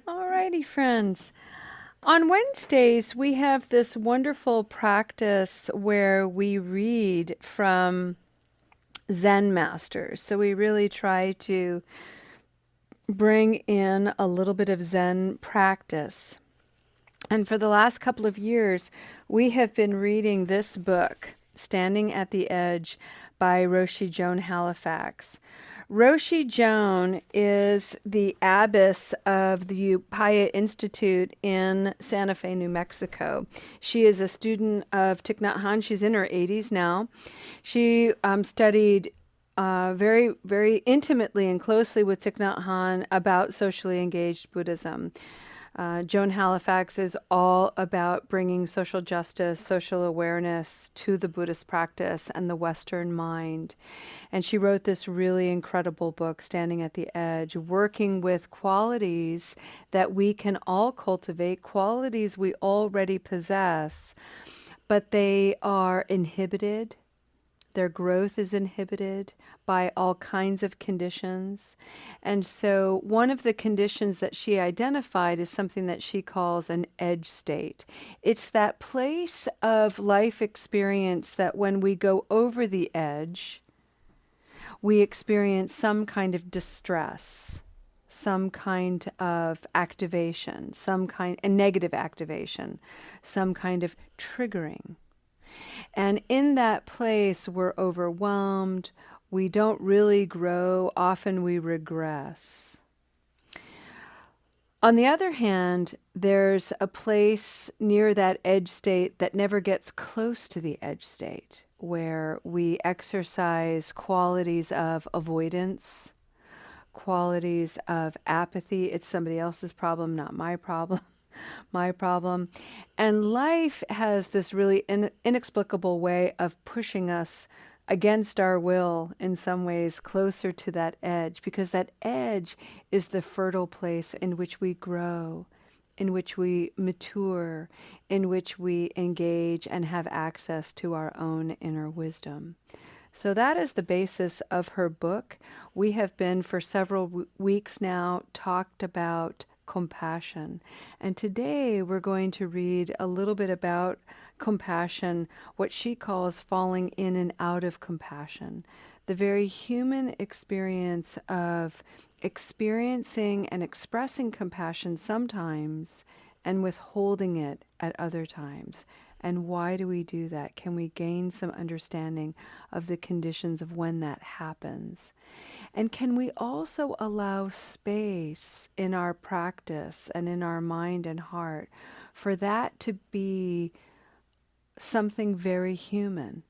Alrighty, friends. On Wednesdays, we have this wonderful practice where we read from Zen masters. So we really try to bring in a little bit of Zen practice. And for the last couple of years, we have been reading this book, Standing at the Edge by Roshi Joan Halifax. Roshi Joan is the abbess of the Upaya Institute in Santa Fe, New Mexico. She is a student of Thich Nhat Hanh. She's in her 80s now. She studied very, very intimately and closely with Thich Nhat Hanh about socially engaged Buddhism. Joan Halifax is all about bringing social justice, social awareness to the Buddhist practice and the Western mind. And she wrote this really incredible book, Standing at the Edge, working with qualities that we can all cultivate, qualities we already possess, but they are inhibited. Their growth is inhibited by all kinds of conditions. And so, one of the conditions that she identified is something that she calls an edge state. It's that place of life experience that when we go over the edge, we experience some kind of distress, some kind of activation, a negative activation, some kind of triggering. And in that place, we're overwhelmed. We don't really grow. Often we regress. On the other hand, there's a place near that edge state that never gets close to the edge state, where we exercise qualities of avoidance, qualities of apathy. It's somebody else's problem, not my problem. My problem. And life has this really inexplicable way of pushing us against our will in some ways closer to that edge, because that edge is the fertile place in which we grow, in which we mature, in which we engage and have access to our own inner wisdom. So that is the basis of her book. We have been for several weeks now talked about compassion. And today we're going to read a little bit about compassion, what she calls falling in and out of compassion. The very human experience of experiencing and expressing compassion sometimes and withholding it at other times. And why do we do that? Can we gain some understanding of the conditions of when that happens? And can we also allow space in our practice and in our mind and heart for that to be something very human?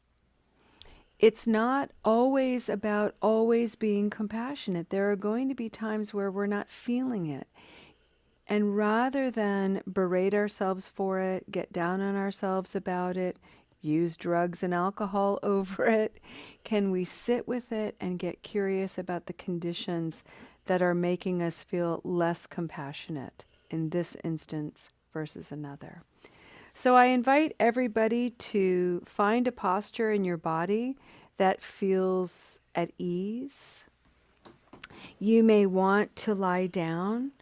It's not always about always being compassionate. There are going to be times where we're not feeling it. And rather than berate ourselves for it, get down on ourselves about it, use drugs and alcohol over it, can we sit with it and get curious about the conditions that are making us feel less compassionate in this instance versus another? So I invite everybody to find a posture in your body that feels at ease. You may want to lie down.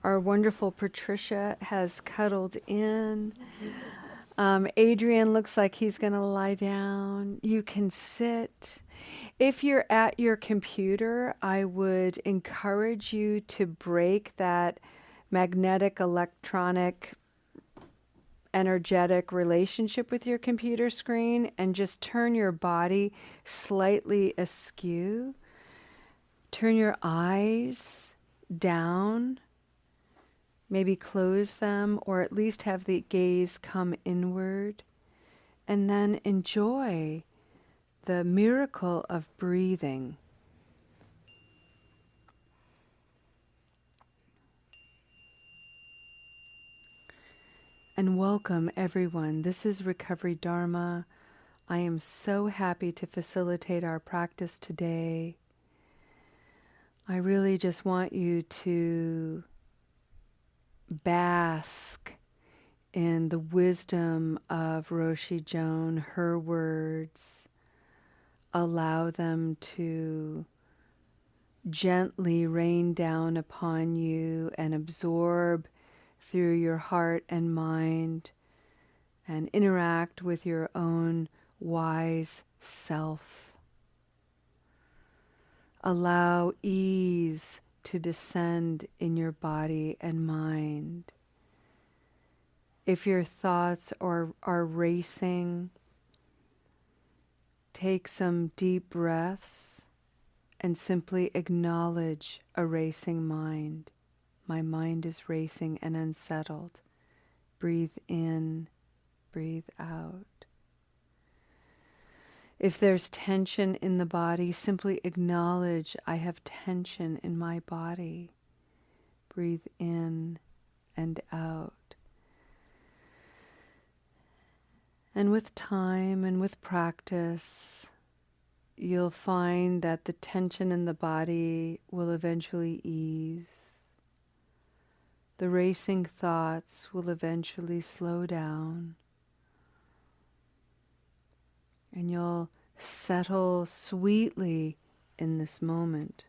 Our wonderful Patricia has cuddled in. Adrian looks like he's going to lie down. You can sit. If you're at your computer, I would encourage you to break that magnetic, electronic, energetic relationship with your computer screen and just turn your body slightly askew. Turn your eyes down. Maybe close them, or at least have the gaze come inward, and then enjoy the miracle of breathing. And welcome, everyone. This is Recovery Dharma. I am so happy to facilitate our practice today. I really just want you to bask in the wisdom of Roshi Joan, her words. Allow them to gently rain down upon you and absorb through your heart and mind and interact with your own wise self. Allow ease to descend in your body and mind. If your thoughts are racing, take some deep breaths and simply acknowledge a racing mind. My mind is racing and unsettled. Breathe in, breathe out. If there's tension in the body, simply acknowledge I have tension in my body. Breathe in and out. And with time and with practice, you'll find that the tension in the body will eventually ease. The racing thoughts will eventually slow down. And you'll settle sweetly in this moment.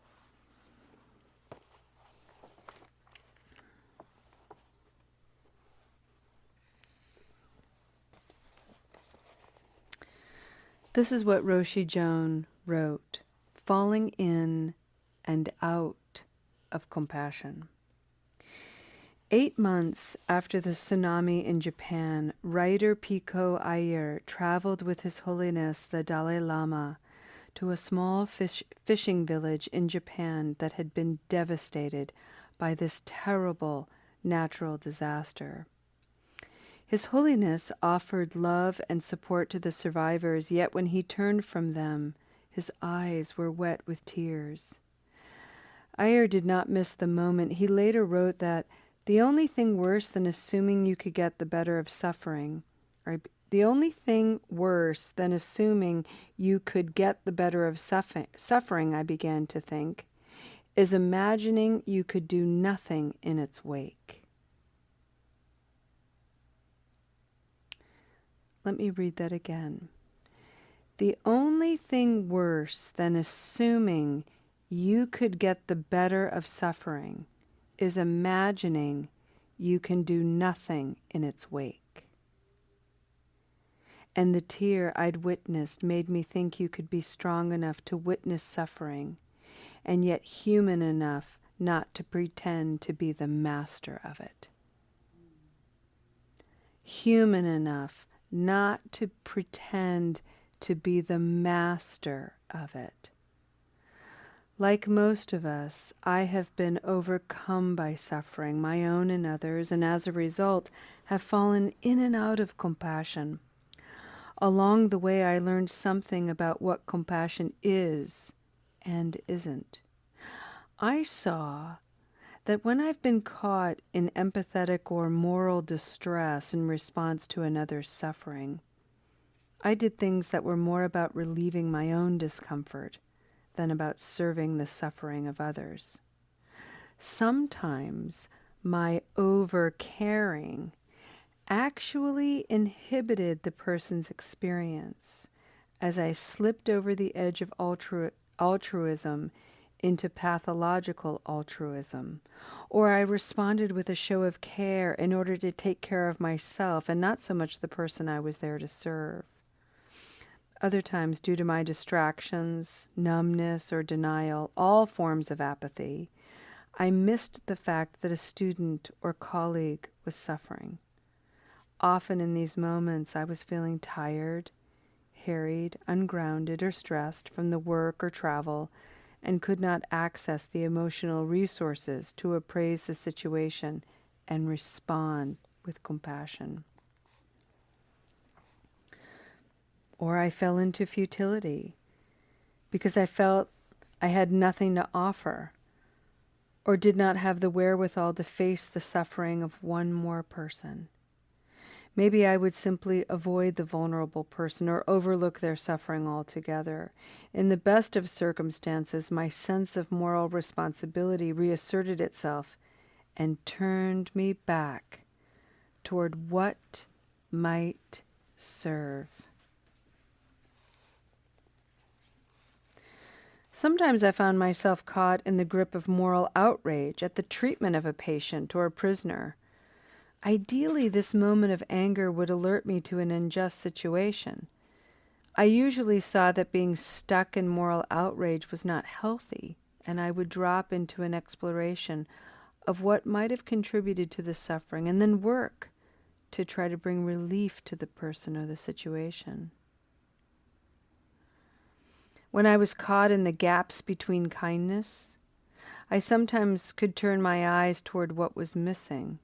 This is what Roshi Joan wrote, falling in and out of compassion. 8 months after the tsunami in Japan, writer Pico Iyer traveled with His Holiness the Dalai Lama to a small fishing village in Japan that had been devastated by this terrible natural disaster. His Holiness offered love and support to the survivors, yet when he turned from them, his eyes were wet with tears. Iyer did not miss the moment. He later wrote that the only thing worse than assuming you could get the better of suffering, or the only thing worse than assuming you could get the better of suffering, I began to think, is imagining you could do nothing in its wake. Let me read that again. The only thing worse than assuming you could get the better of suffering is imagining you can do nothing in its wake. And the tear I'd witnessed made me think you could be strong enough to witness suffering, and yet human enough not to pretend to be the master of it. Human enough not to pretend to be the master of it. Like most of us, I have been overcome by suffering, my own and others, and as a result have fallen in and out of compassion. Along the way, I learned something about what compassion is and isn't. I saw that when I've been caught in empathetic or moral distress in response to another's suffering, I did things that were more about relieving my own discomfort than about serving the suffering of others. Sometimes my over-caring actually inhibited the person's experience as I slipped over the edge of altruism into pathological altruism, or I responded with a show of care in order to take care of myself and not so much the person I was there to serve. Other times, due to my distractions, numbness, or denial, all forms of apathy, I missed the fact that a student or colleague was suffering. Often in these moments, I was feeling tired, harried, ungrounded, or stressed from the work or travel, and could not access the emotional resources to appraise the situation and respond with compassion. Or I fell into futility because I felt I had nothing to offer or did not have the wherewithal to face the suffering of one more person. Maybe I would simply avoid the vulnerable person or overlook their suffering altogether. In the best of circumstances, my sense of moral responsibility reasserted itself and turned me back toward what might serve. Sometimes I found myself caught in the grip of moral outrage at the treatment of a patient or a prisoner. Ideally, this moment of anger would alert me to an unjust situation. I usually saw that being stuck in moral outrage was not healthy, and I would drop into an exploration of what might have contributed to the suffering and then work to try to bring relief to the person or the situation. When I was caught in the gaps between kindness, I sometimes could turn my eyes toward what was missing.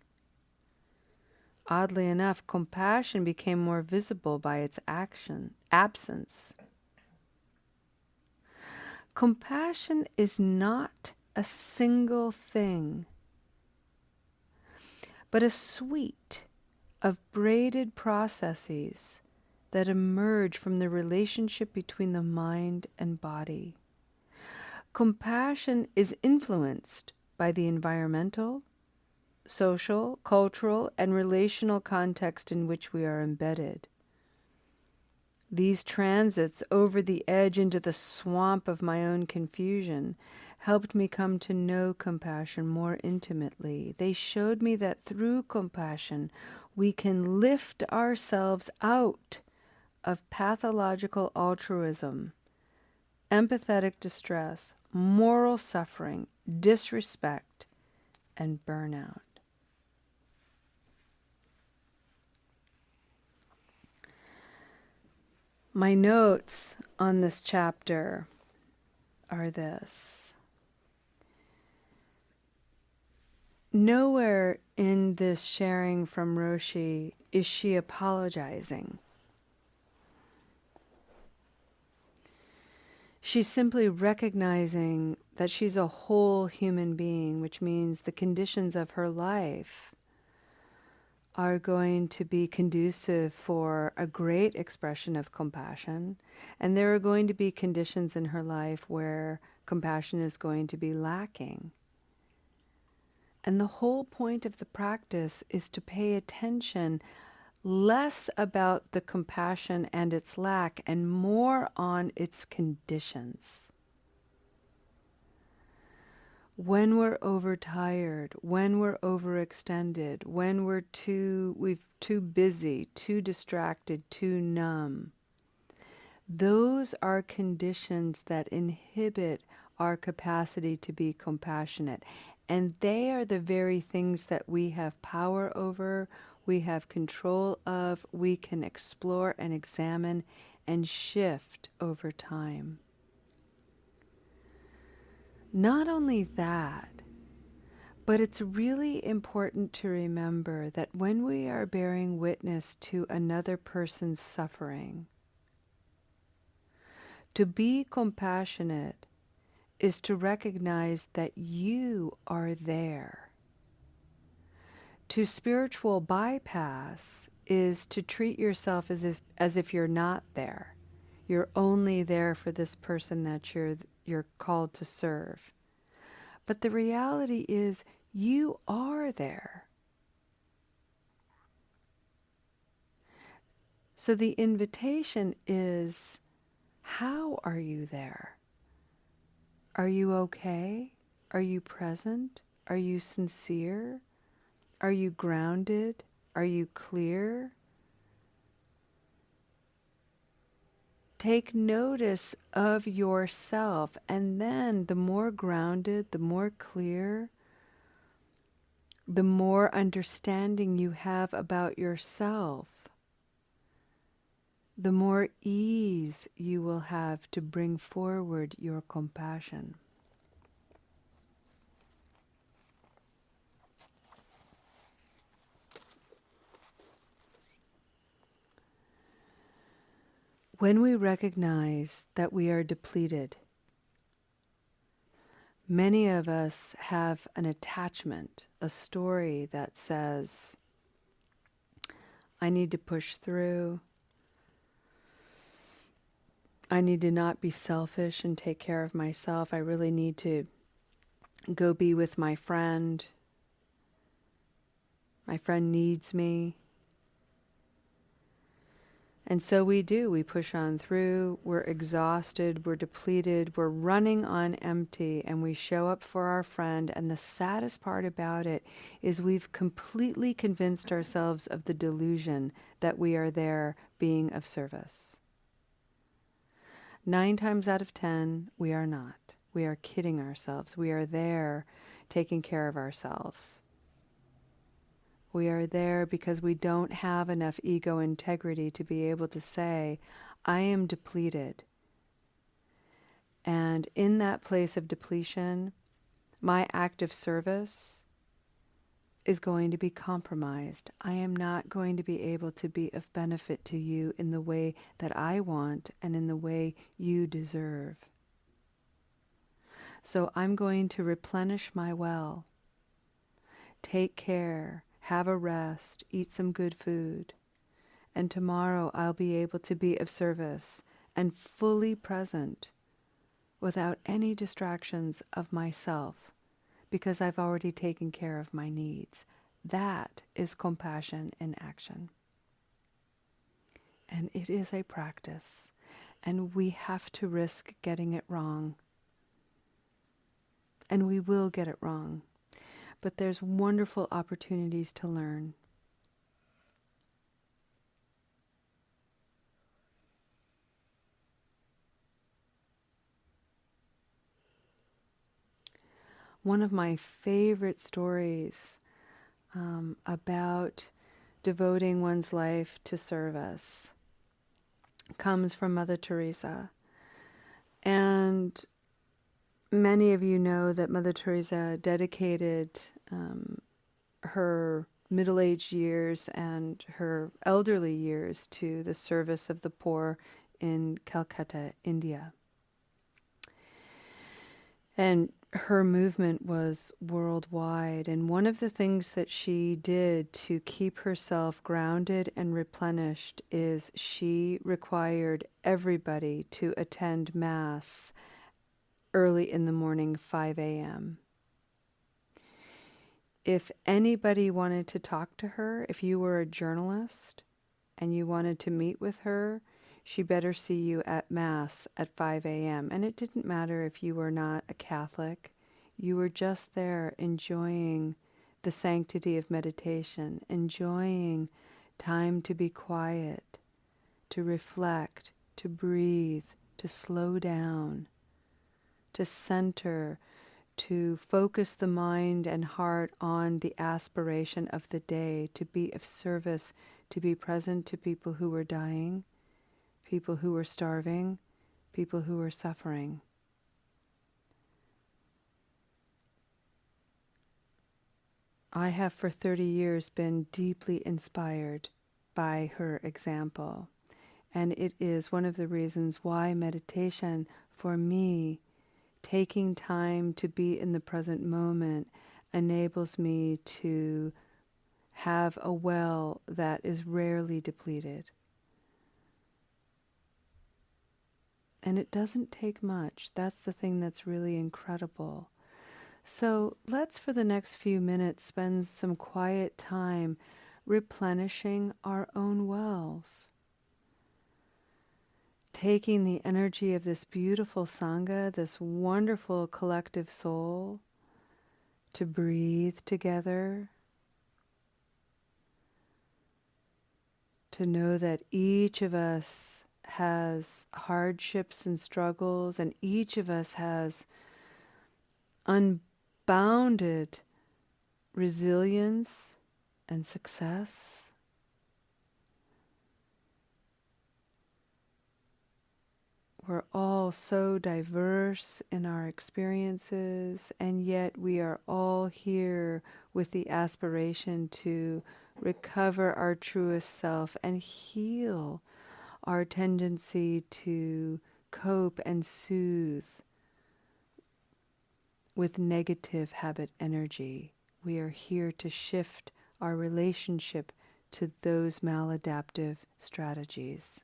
Oddly enough, compassion became more visible by its absence. Compassion is not a single thing, but a suite of braided processes that emerge from the relationship between the mind and body. Compassion is influenced by the environmental, social, cultural, and relational context in which we are embedded. These transits over the edge into the swamp of my own confusion helped me come to know compassion more intimately. They showed me that through compassion, we can lift ourselves out of pathological altruism, empathetic distress, moral suffering, disrespect, and burnout. My notes on this chapter are this. Nowhere in this sharing from Roshi is she apologizing. She's simply recognizing that she's a whole human being, which means the conditions of her life are going to be conducive for a great expression of compassion. And there are going to be conditions in her life where compassion is going to be lacking. And the whole point of the practice is to pay attention less about the compassion and its lack and more on its conditions. When we're overtired, when we're overextended, when we're too busy, too distracted, too numb, those are conditions that inhibit our capacity to be compassionate. And they are the very things that we have power over, we have control of, we can explore and examine and shift over time. Not only that, but it's really important to remember that when we are bearing witness to another person's suffering, to be compassionate is to recognize that you are there. To spiritual bypass is to treat yourself as if you're not there. You're only there for this person that you're called to serve. But the reality is you are there. So the invitation is, how are you there? Are you okay? Are you present? Are you sincere? Are you grounded? Are you clear? Take notice of yourself, and then the more grounded, the more clear, the more understanding you have about yourself, the more ease you will have to bring forward your compassion. When we recognize that we are depleted, many of us have an attachment, a story that says, I need to push through. I need to not be selfish and take care of myself. I really need to go be with my friend. My friend needs me. And so we do. We push on through. We're exhausted. We're depleted. We're running on empty. And we show up for our friend. And the saddest part about it is we've completely convinced ourselves of the delusion that we are there being of service. 9 times out of 10, we are not. We are kidding ourselves. We are there taking care of ourselves. We are there because we don't have enough ego integrity to be able to say, I am depleted. And in that place of depletion, my act of service is going to be compromised. I am not going to be able to be of benefit to you in the way that I want and in the way you deserve. So I'm going to replenish my well, take care, have a rest, eat some good food, and tomorrow I'll be able to be of service and fully present without any distractions of myself because I've already taken care of my needs. That is compassion in action. And it is a practice, and we have to risk getting it wrong. And we will get it wrong. But there's wonderful opportunities to learn. One of my favorite stories about devoting one's life to service comes from Mother Teresa. And many of you know that Mother Teresa dedicated her middle-aged years and her elderly years to the service of the poor in Calcutta, India. And her movement was worldwide. And one of the things that she did to keep herself grounded and replenished is she required everybody to attend Mass early in the morning, 5 a.m. If anybody wanted to talk to her, if you were a journalist and you wanted to meet with her, she better see you at Mass at 5 a.m. And it didn't matter if you were not a Catholic. You were just there enjoying the sanctity of meditation, enjoying time to be quiet, to reflect, to breathe, to slow down, to center, to focus the mind and heart on the aspiration of the day, to be of service, to be present to people who were dying, people who were starving, people who were suffering. I have for 30 years been deeply inspired by her example. And it is one of the reasons why meditation, for me, taking time to be in the present moment, enables me to have a well that is rarely depleted. And it doesn't take much. That's the thing that's really incredible. So let's, for the next few minutes, spend some quiet time replenishing our own wells. Taking the energy of this beautiful Sangha, this wonderful collective soul, to breathe together, to know that each of us has hardships and struggles, and each of us has unbounded resilience and success. We're all so diverse in our experiences, and yet we are all here with the aspiration to recover our truest self and heal our tendency to cope and soothe with negative habit energy. We are here to shift our relationship to those maladaptive strategies.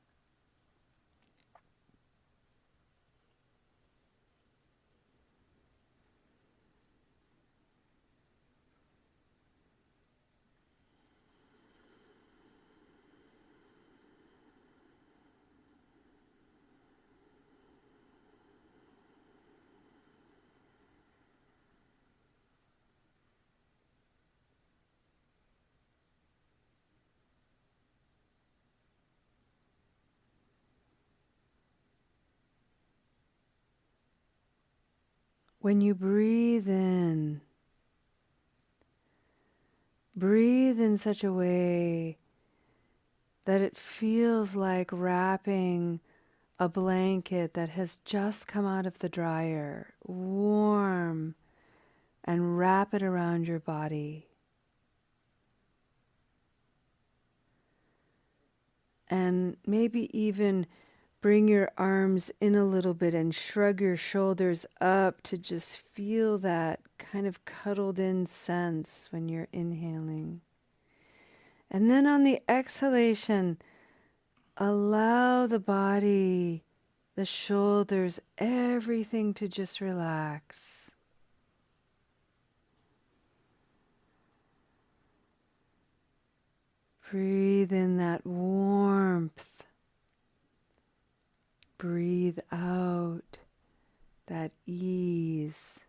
When you breathe in such a way that it feels like wrapping a blanket that has just come out of the dryer, warm, and wrap it around your body. And maybe even bring your arms in a little bit and shrug your shoulders up to just feel that kind of cuddled in sense when you're inhaling. And then on the exhalation, allow the body, the shoulders, everything to just relax. Breathe in that warmth. Breathe out that ease.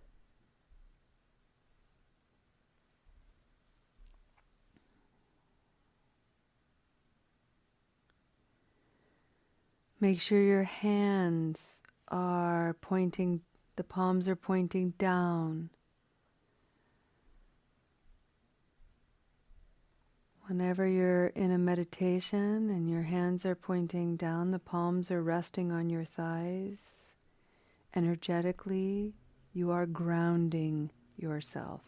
Make sure your hands are pointing, the palms are pointing down. Whenever you're in a meditation and your hands are pointing down, the palms are resting on your thighs. Energetically, you are grounding yourself.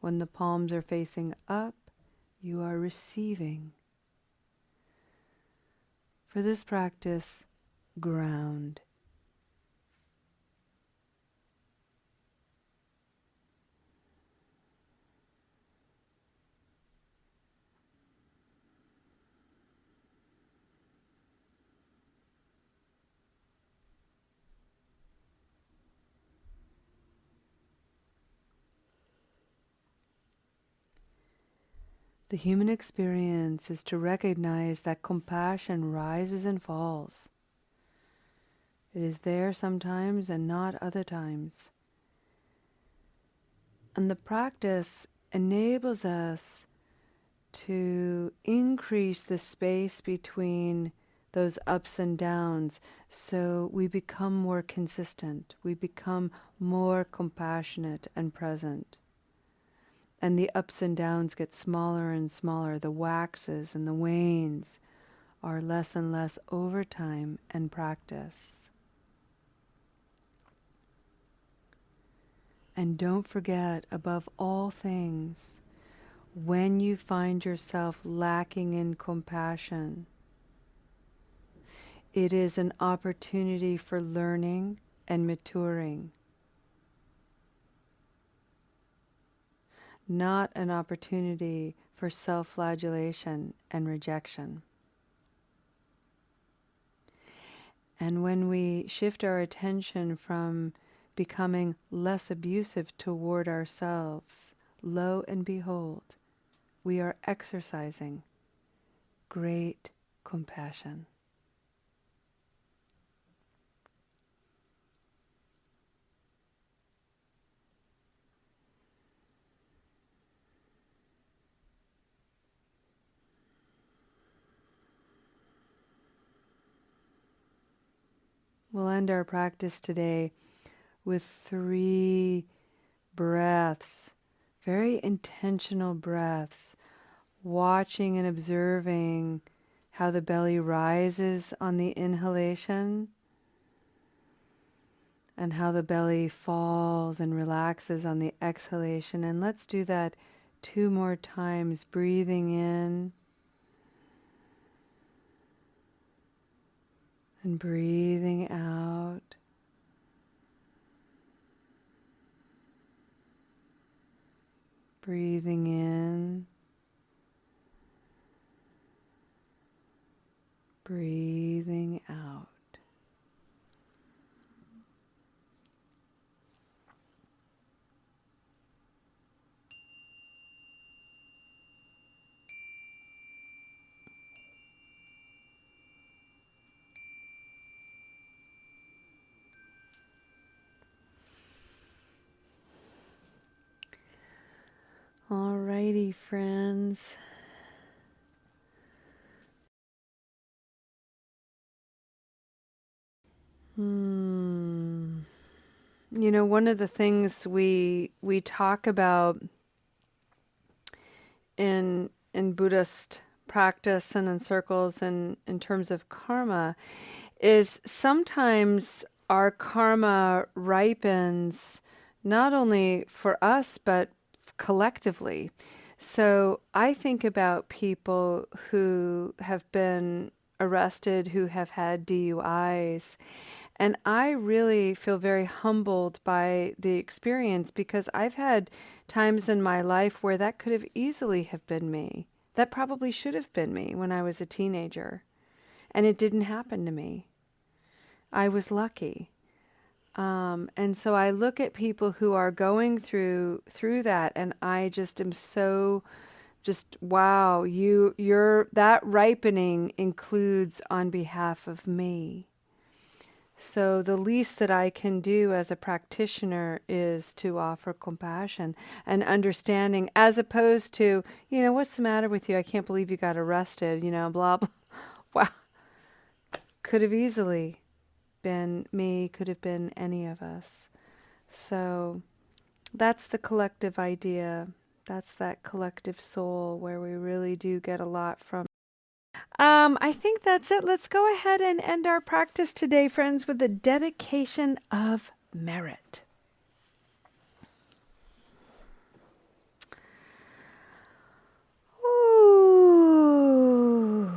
When the palms are facing up, you are receiving. For this practice, ground. The human experience is to recognize that compassion rises and falls. It is there sometimes and not other times. And the practice enables us to increase the space between those ups and downs, so we become more consistent, we become more compassionate and present. And the ups and downs get smaller and smaller. The waxes and the wanes are less and less over time and practice. And don't forget, above all things, when you find yourself lacking in compassion, it is an opportunity for learning and maturing, not an opportunity for self-flagellation and rejection. And when we shift our attention from becoming less abusive toward ourselves, lo and behold, we are exercising great compassion. We'll end our practice today with 3 breaths, very intentional breaths, watching and observing how the belly rises on the inhalation and how the belly falls and relaxes on the exhalation. And let's do that 2 more times, breathing in and breathing out. Breathing in, breathing out. Alrighty, friends. You know, one of the things we talk about in Buddhist practice and in circles and in terms of karma is sometimes our karma ripens not only for us but collectively. So I think about people who have been arrested, who have had DUIs, and I really feel very humbled by the experience because I've had times in my life where that could have easily have been me. That probably should have been me when I was a teenager, and it didn't happen to me. I was lucky. And so I look at people who are going through that, and I just am so just wow, you're that ripening includes on behalf of me. So the least that I can do as a practitioner is to offer compassion and understanding as opposed to, what's the matter with you? I can't believe you got arrested, blah, blah. Wow. Could have easily been me, could have been any of us. So that's the collective idea. That's that collective soul where we really do get a lot from. I think that's it. Let's go ahead and end our practice today, friends, with the dedication of merit. Ooh.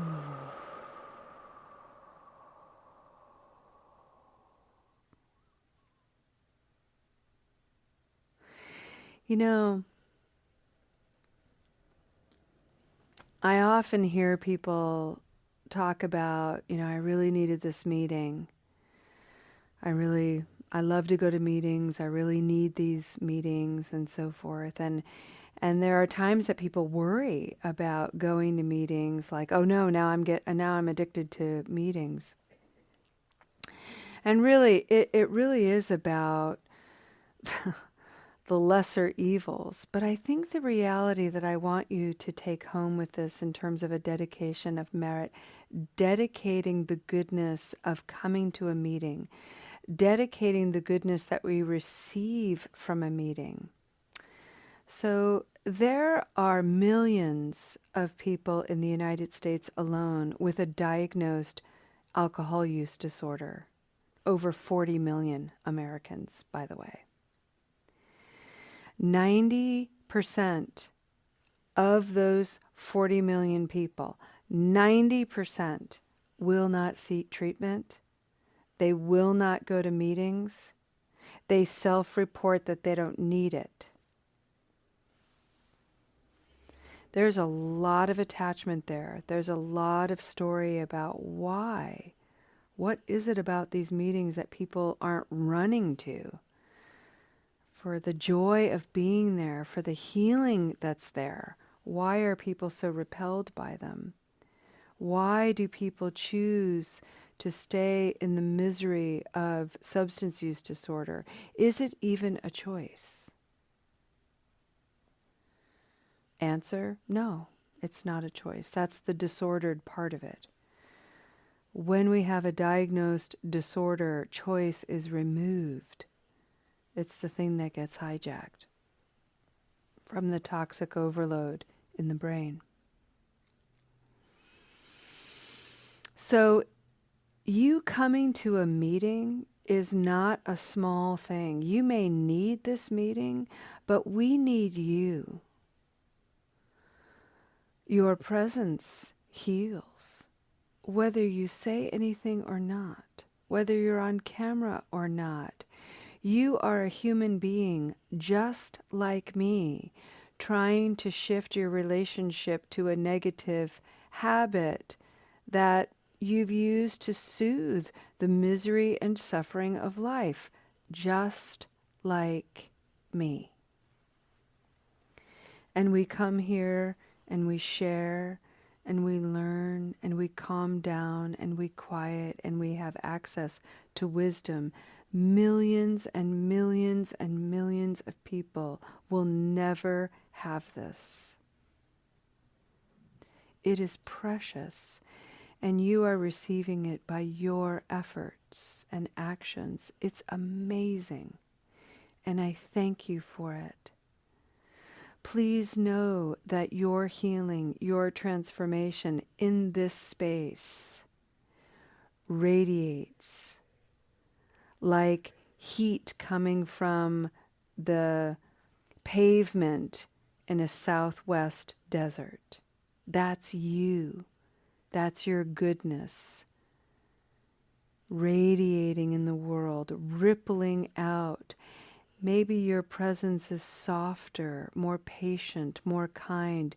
You know, I often hear people talk about, I really needed this meeting. I love to go to meetings. I really need these meetings and so forth. And there are times that people worry about going to meetings like, oh no, now I'm addicted to meetings. And really, it really is about the lesser evils. But I think the reality that I want you to take home with this in terms of a dedication of merit, dedicating the goodness of coming to a meeting, dedicating the goodness that we receive from a meeting. So there are millions of people in the United States alone with a diagnosed alcohol use disorder. Over 40 million Americans, by the way. 90% of those 40 million people, 90% will not seek treatment. They will not go to meetings. They self-report that they don't need it. There's a lot of attachment there. There's a lot of story about why. What is it about these meetings that people aren't running to? For the joy of being there, for the healing that's there. Why are people so repelled by them? Why do people choose to stay in the misery of substance use disorder? Is it even a choice? Answer, no, it's not a choice. That's the disordered part of it. When we have a diagnosed disorder, choice is removed. It's the thing that gets hijacked from the toxic overload in the brain. So you coming to a meeting is not a small thing. You may need this meeting, but we need you. Your presence heals, whether you say anything or not, whether you're on camera or not. You are a human being just like me, trying to shift your relationship to a negative habit that you've used to soothe the misery and suffering of life, just like me. And we come here and we share and we learn and we calm down and we quiet and we have access to wisdom. Millions and millions and millions of people will never have this. It is precious, and you are receiving it by your efforts and actions. It's amazing. and I thank you for it. Please know that your healing, your transformation in this space radiates like heat coming from the pavement in a southwest desert. That's you. That's your goodness radiating in the world, rippling out. Maybe your presence is softer, more patient, more kind.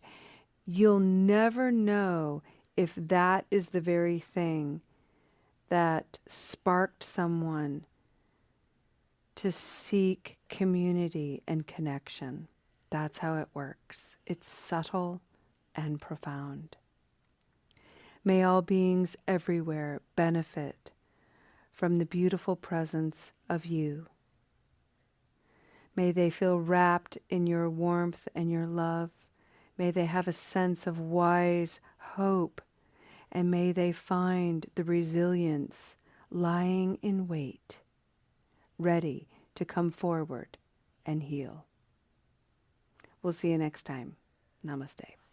You'll never know if that is the very thing that sparked someone to seek community and connection. That's how it works. It's subtle and profound. May all beings everywhere benefit from the beautiful presence of you. May they feel wrapped in your warmth and your love. May they have a sense of wise hope, and may they find the resilience lying in wait, ready to come forward and heal. We'll see you next time. Namaste.